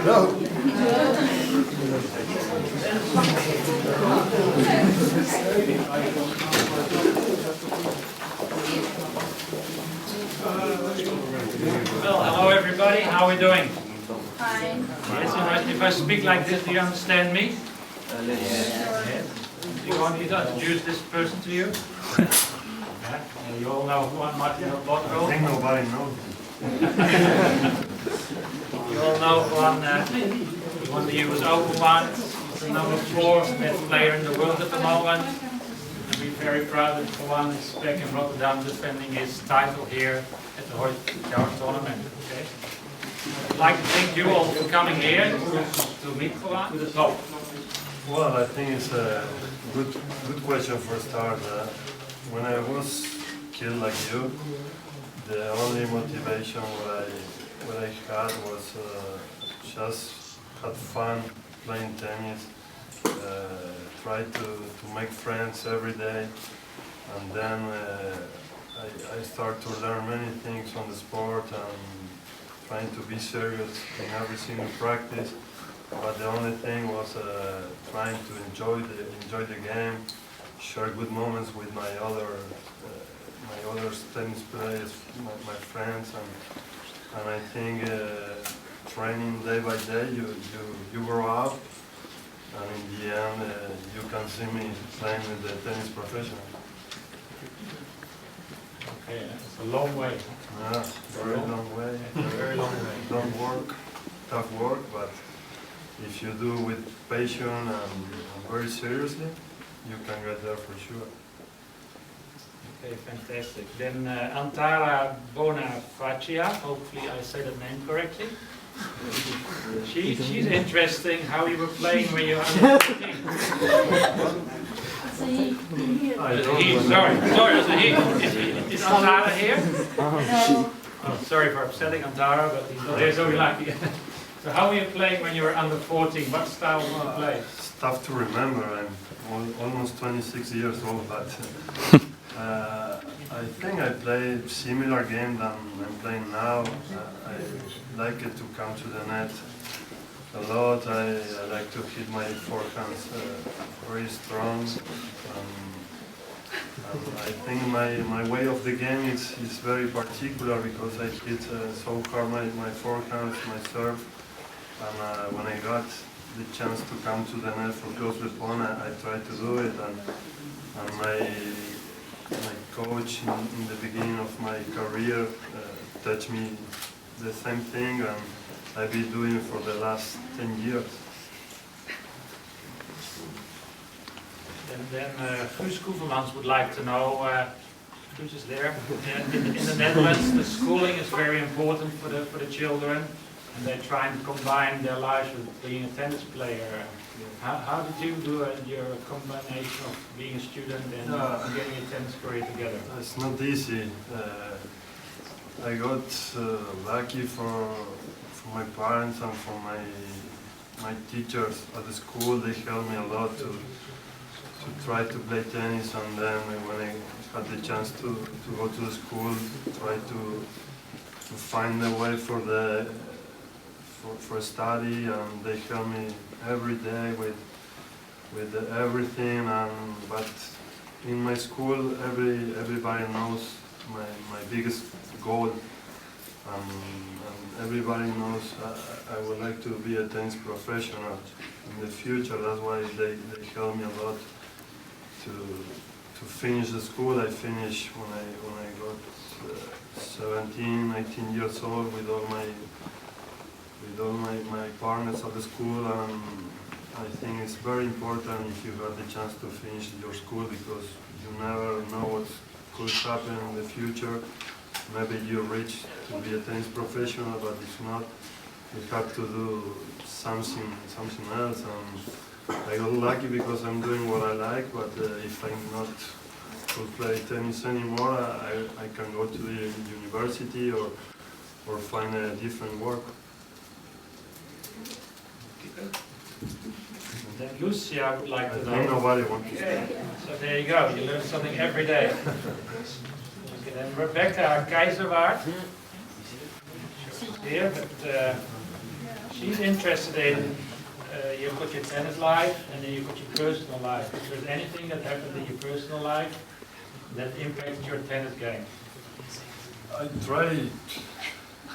Well, hello everybody, how are we doing? Fine. Yes, if I speak like this, do you understand me? Yes. Do you want me to introduce this person to you? Yeah. You all know Juan Potro. I think nobody knows. You all know Juan, he won the US Open once. He's the number 4 best player in the world at the moment. And we're very proud that Juan is back in Rotterdam defending his title here at the Kijk tournament. Okay. I'd like to thank you all for coming here to meet Juan. Well, I think it's a good question for a start. When I was kid like you, the only motivation what I had was just had fun playing tennis, try to make friends every day, and then I start to learn many things on the sport and trying to be serious in every single practice. But the only thing was trying to enjoy the game, share good moments with my other tennis players, my friends, and I think training day by day, you grow up, and in the end you can see me playing with the tennis professional. Okay, that's a long way. Yeah, very long way. Very long way. Don't work, tough work, but if you do with passion and very seriously, you can get there for sure. Okay, fantastic. Then Antara Bonavaccia, hopefully I say that name correctly. She's interesting how you were playing when you were under 14. Sorry, that's a he. Is Antara here? No. Oh, sorry for upsetting Antara, but he's not here, so we like it. So how were you playing when you were under 14? What style did you play? It's tough to remember. I'm almost 26 years old, but I think I play similar game than I'm playing now. I like it to come to the net a lot. I like to hit my forehands very strong. I think my way of the game is very particular because I hit so hard my forehands, my serve. And when I got the chance to come to the net for close response, I tried to do it. And my coach in the beginning of my career taught me the same thing, and I've been doing it for the last 10 years. And then Guus Koevermans would like to know, Guus is there, in the Netherlands the schooling is very important for the children, and they're trying to combine their lives with being a tennis player. How did you do your combination of being a student and getting a tennis career together? It's not easy. I got lucky for my parents and for my teachers at the school. They helped me a lot to try to play tennis, and then when I had the chance to go to the school, try to find a way for study, and they help me every day with everything. But in my school, everybody knows my biggest goal, and everybody knows I would like to be a tennis professional in the future. That's why they help me a lot to finish the school. I finished when I got 17, 18 years old with all my partners at the school, and I think it's very important if you have the chance to finish your school, because you never know what could happen in the future. Maybe you reach to be a tennis professional, but if not, you have to do something else. And I got lucky because I'm doing what I like, but if I'm not could play tennis anymore, I can go to the university or find a different work. Then Lucia would like to I know. think nobody wants to stay. So there you go, you learn something every day. Okay, then Rebecca Keiserwaard. She's here, but she's interested in, you've got your tennis life and then you've got your personal life. Is there anything that happened in your personal life that impacted your tennis game? I try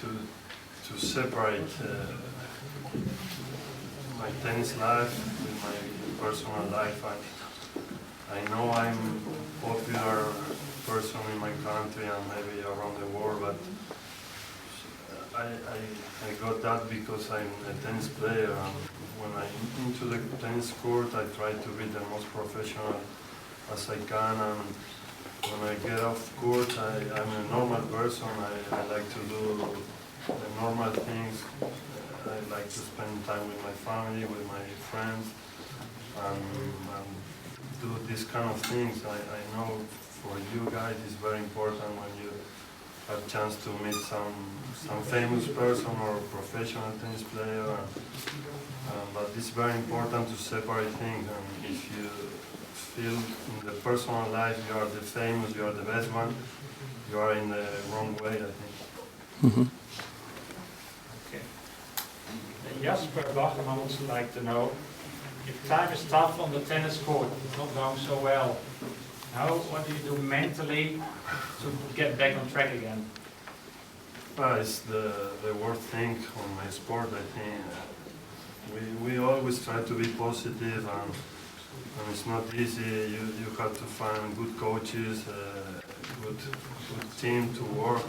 to separate my tennis life with my personal life. I know I'm a popular person in my country and maybe around the world, but I got that because I'm a tennis player, and when I'm into the tennis court I try to be the most professional as I can, and when I get off court I'm a normal person. I like to do the normal things. I like to spend time with my family, with my friends, and do these kind of things. I know for you guys it's very important when you have a chance to meet some famous person or professional tennis player, but it's very important to separate things. And if you feel in the personal life you are the famous, you are the best one, you are in the wrong way, I think. Mm-hmm. Okay. Jasper Bachman would like to know, if time is tough on the tennis court, it's not going so well, what do you do mentally to get back on track again? It's the worst thing on my sport, I think. We always try to be positive, and it's not easy. You have to find good coaches, good team to work,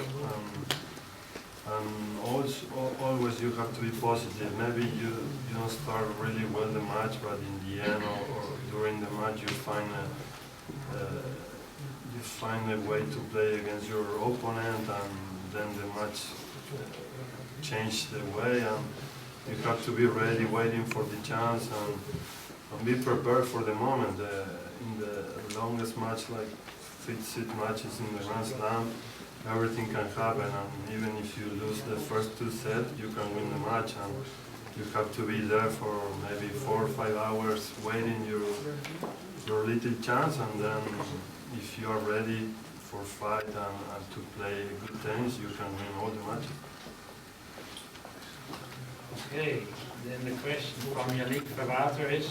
and always you have to be positive. Maybe you don't start really well the match, but in the end or during the match you find a way to play against your opponent, and then the match change the way, and you have to be ready, waiting for the chance, and be prepared for the moment. In the longest match, like 5-6 matches in the Grand Slam, everything can happen, and even if you lose the first 2 sets, you can win the match, and you have to be there for maybe 4 or 5 hours waiting your little chance, and then if you are ready for fight and to play good tennis, you can win all the matches. Okay, then the question from Yannick Verwater is,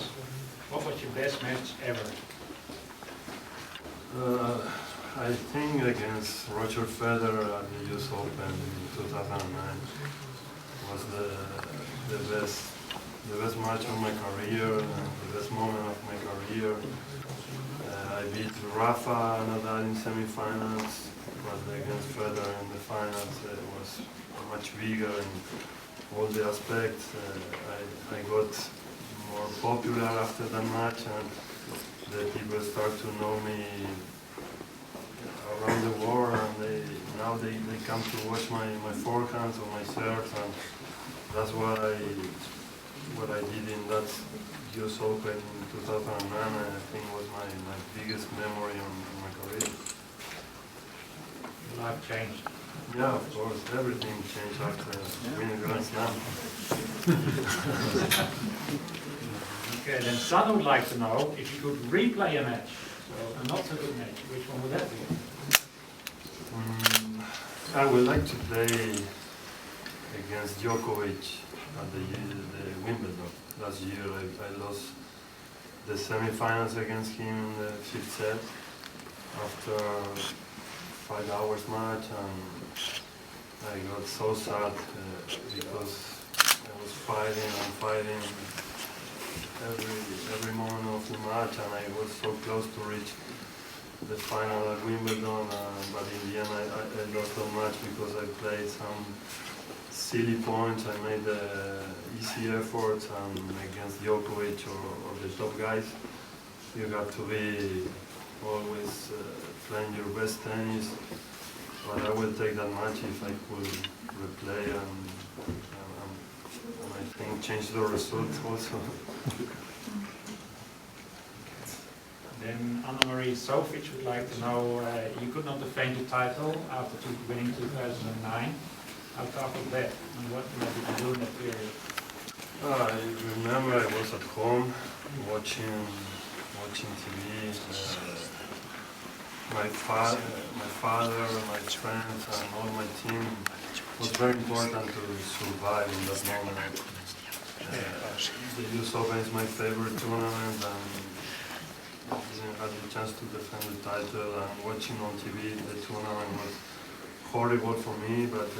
what was your best match ever? I think against Roger Federer at the US Open in 2009 was the best match of my career and the best moment of my career. I beat Rafa Nadal in semi-finals, but against Federer in the finals it was much bigger in all the aspects. I got more popular after that match, and the people start to know me around the world, and now they come to watch my forehands or my serves, and that's what I did in that US Open in 2009. I think was my biggest memory on my career. Life changed. Yeah, of course, everything changed after winning Grand Slam. Okay, then San would like to know if you could replay a match, so a not so good match, which one would that be? I would like to play against Djokovic at the Wimbledon. Last year I lost the semi-finals against him in the 5th set after 5 hours match, and I got so sad because I was fighting every moment of the match, and I was so close to reach the final at Wimbledon, but in the end I lost the match because I played some silly points. I made easy efforts, and against Djokovic or the top guys, you have to be always playing your best tennis. But I will take that match if I could replay and I think change the result also. Then Anna-Marie Sofic would like to know, you could not defend your title after winning 2009. How tough was that, and what did you do in that period? I remember I was at home watching TV. My father, my friends, and all my team was very important to survive in that moment. The US Open is my favorite tournament, and I didn't have the chance to defend the title. And watching on TV the tournament was horrible for me, but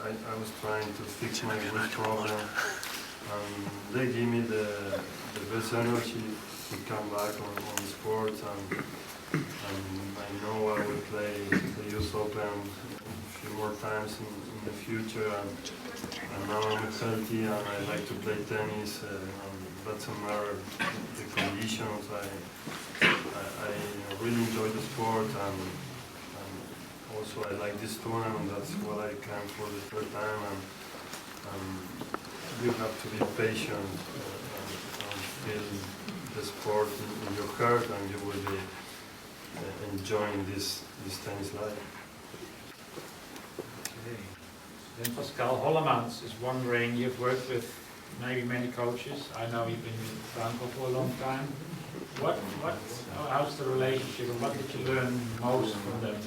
I was trying to fix my wrist problem. They give me the best energy to come back on sports, and I know I will play the US Open a few more times in the future. And now I'm healthy and I like to play tennis. Doesn't matter the conditions. I really enjoy the sport, and also I like this tournament. That's what I can for the third time. And you have to be patient and feel the sport in your heart, and you will be enjoying this tennis life. Okay. Then Pascal Hollemans is wondering, you've worked with maybe many coaches. I know you've been with Franco for a long time. How's the relationship, and what did you learn most from them?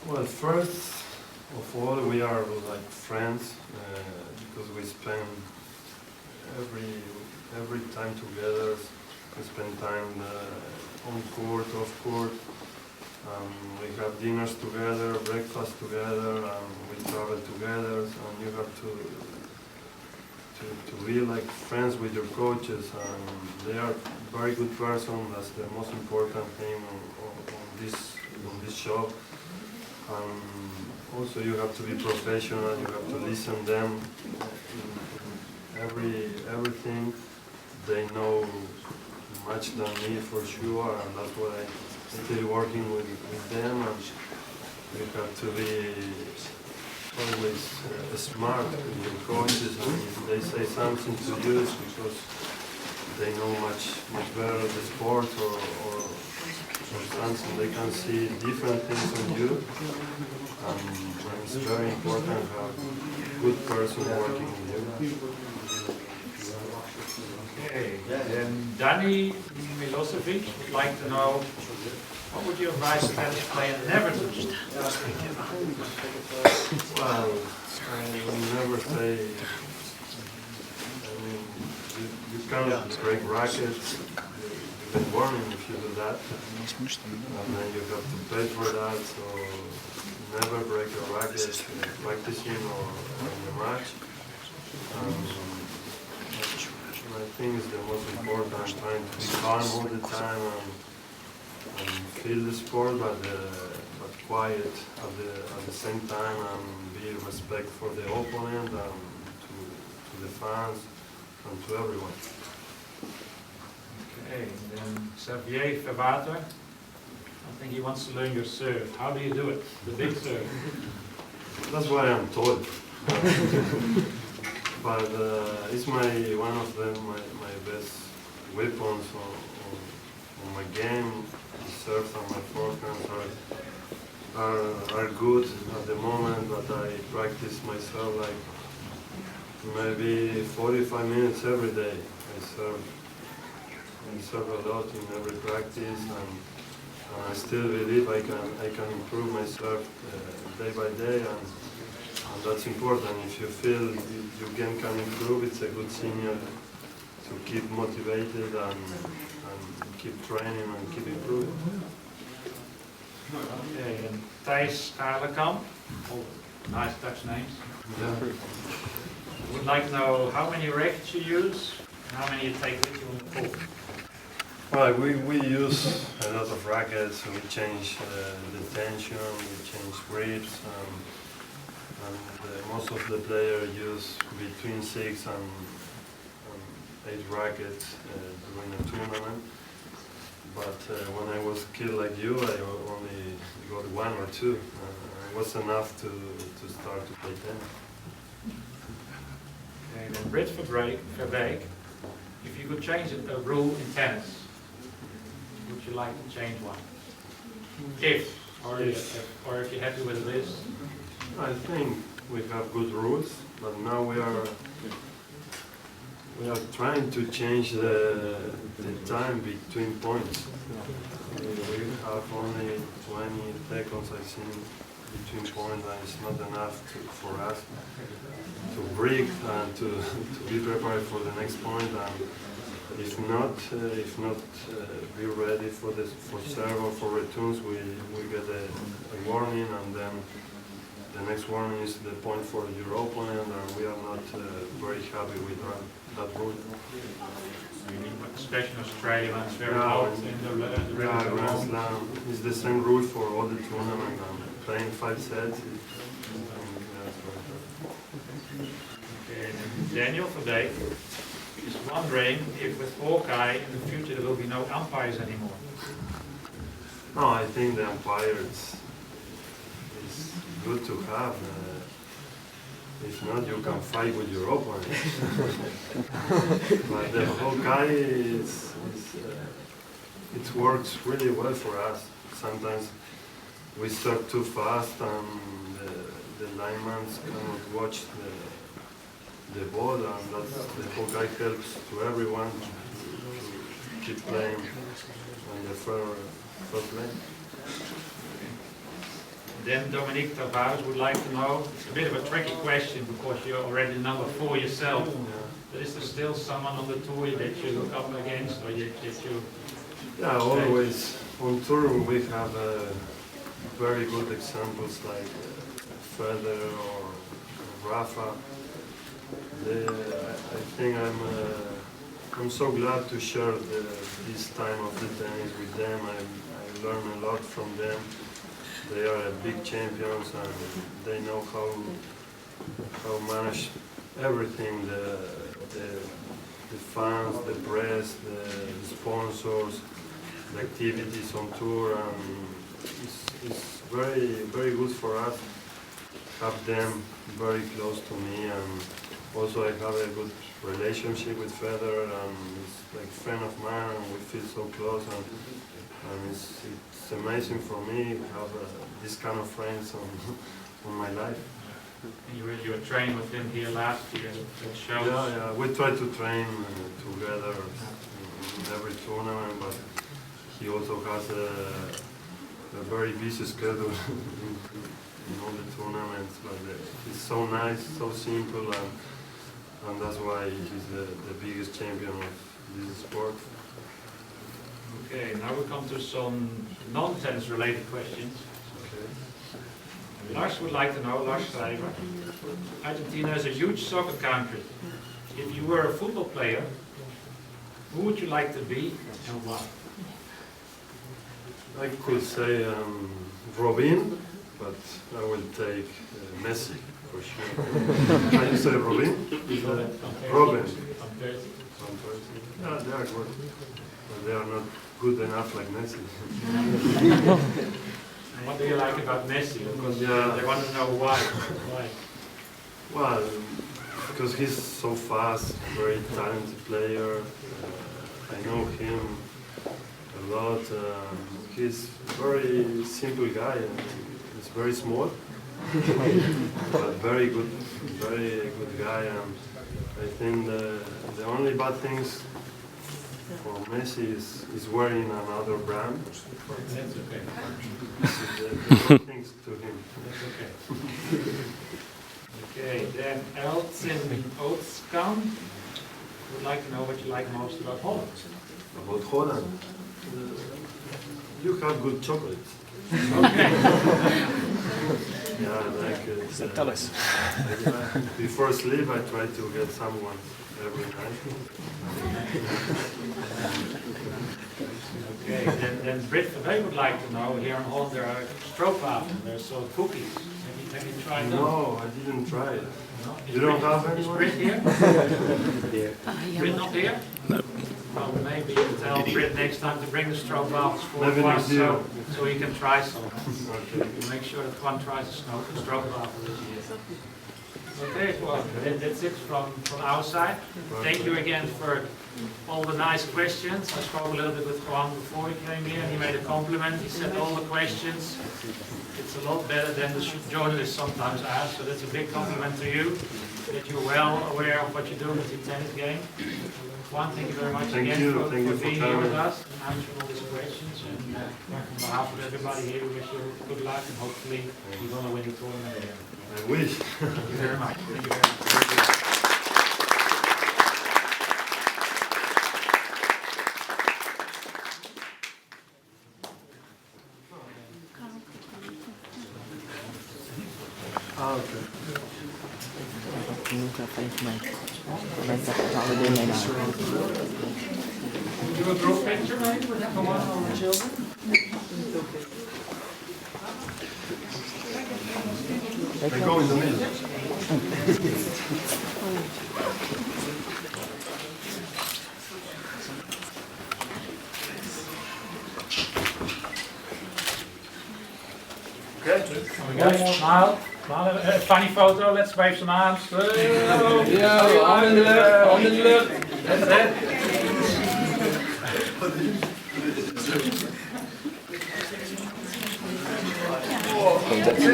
Well, first of all, we are like friends because we spend every time together. We spend time on court, off court. We have dinners together, breakfast together, we travel together, and you have to be like friends with your coaches. They are very good person. That's the most important thing on this job. Also, you have to be professional. You have to listen them. Everything they know much than me for sure, and that's why I still working with them. And you have to be always smart with your coaches, and if they say something to you, it's because they know much better the sport or something. They can see different things on you, and it's very important to have a good person working with you. Okay, then Danny Milosevic would like to know, what would you advise a tennis player never to do? Well, I will never say, I mean, you can't break rackets. You get warning if you do that, and then you have to pay for that, so never break a racket practicing or in a match. I think it's the most important, trying to be calm all the time and feel the sport, but quiet at the same time, and be respect for the opponent and to the fans and to everyone. Okay, and then Xavier Verwater, I think he wants to learn your serve. How do you do it? The big serve. That's what I'm told. But it's one of them, my best weapons on my game. The serves and my forehands are good at the moment, but I practice myself like maybe 45 minutes every day. I serve a lot in every practice, and I still believe I can improve myself day by day, and that's important. If you feel your game can improve, it's a good signal to keep motivated and keep training and keep improving. Okay, and Thijs Schaarlekamp, all nice Dutch names, Yeah. would like to know how many rackets you use and how many you take with you on the court. Well, we use a lot of rackets. We change the tension, we change grips, and most of the players use between 6 and 8 rackets during a tournament. But when I was a kid like you, I only got 1 or 2. It was enough to start to play tennis. Okay, then Britt Verbeek, if you could change a rule in tennis, would you like to change one? Or if you're happy with this? I think we have good rules, but now we are trying to change the time between points. We have only 20 seconds, I think, between points, and it's not enough for us to break and to be prepared for the next point. And if not, be ready for serve or for returns, we get a warning, and then the next warning is the point for your opponent, and we are not very happy with that rule. Especially in Australia, it's very Yeah, hot in the Grand Slam is the same rule for all the tournament, and playing 5 sets. Okay, and Daniel today is wondering if with Hawkeye in the future there will be no umpires anymore. No, I think the umpire is good to have. If not, you can fight with your opponent. But the Hawkeye it works really well for us. Sometimes we serve too fast, and the linemen cannot watch the ball, and the Hawkeye helps to everyone to keep playing on the fair play. Then Dominique Tavares would like to know, it's a bit of a tricky question because you're already number 4 yourself, but is there still someone on the tour that you look up against, or that you... Yeah, always. On tour we have very good examples like Federer or Rafa. I think I'm so glad to share this time of the tennis with them. I learn a lot from them. They are big champions, and they know how manage everything, the fans, the press, the sponsors, the activities on tour, and it's very, very good for us to have them very close to me. And also I have a good relationship with Federer, and he's like a friend of mine, and we feel so close, and it's amazing for me to have this kind of friends on my life. You were training with him here last year at shows. Yeah, we try to train together in every tournament, but he also has a very busy schedule in all the tournaments. But he's so nice, so simple, and that's why he's the biggest champion of this sport. Okay, now we come to some non-tennis related questions. Okay. Lars would like to know, Lars Schreiber, Argentina is a huge soccer country. If you were a football player, who would you like to be and why? I could say Robin, but I will take Messi for sure. Can you say Robin? Robin. Yeah, they are good, but they are not good enough like Messi. What do you like about Messi? Because they want to know why. Well, because he's so fast, very talented player. I know him a lot. He's a very simple guy. He's very small, but very good guy. And I think the only bad things for Messi is wearing another brand. That's okay. The good things to him. That's okay. Okay, then Elton Oatskamp would like to know what you like most about Holland. About Holland, you have good chocolates. Okay. Yeah, like Tell us. before sleep, I try to get someone every night. Okay, then Britt Verwey would like to know, here in Holland there are stroopwafels, there's sold cookies. Have you tried them? No, I didn't try it. No? You don't have Is anyone? Britt here? Britt not here? No. Well, maybe you tell Britt next time to bring the stroopwafels for Maybe Juan, next year. so he can try some. Okay. Make sure that Juan tries the stroopwafel this year. Okay, well, that's it from our side. Thank you again for all the nice questions. I spoke a little bit with Juan before he came here, and he made a compliment. He said all the questions, it's a lot better than the journalists sometimes ask, so that's a big compliment to you, that you're well aware of what you're doing with your tennis game. Juan, thank you very much Thank again you. for Thank you for being here with coming. us and answering all these questions. And on behalf of everybody here, we wish you good luck, and hopefully you're going to win the tournament again. I wish. Thank you very much. Thank you very much. Nunca faz mais. Começa a falar de melhor. Do a group picture maybe with Juan or the children? I go in the middle. Okay. One more smile. Smile. Funny photo. Let's wave some arms. Ja, handen in de lucht, handen in de lucht. That's it. Komt dat zo?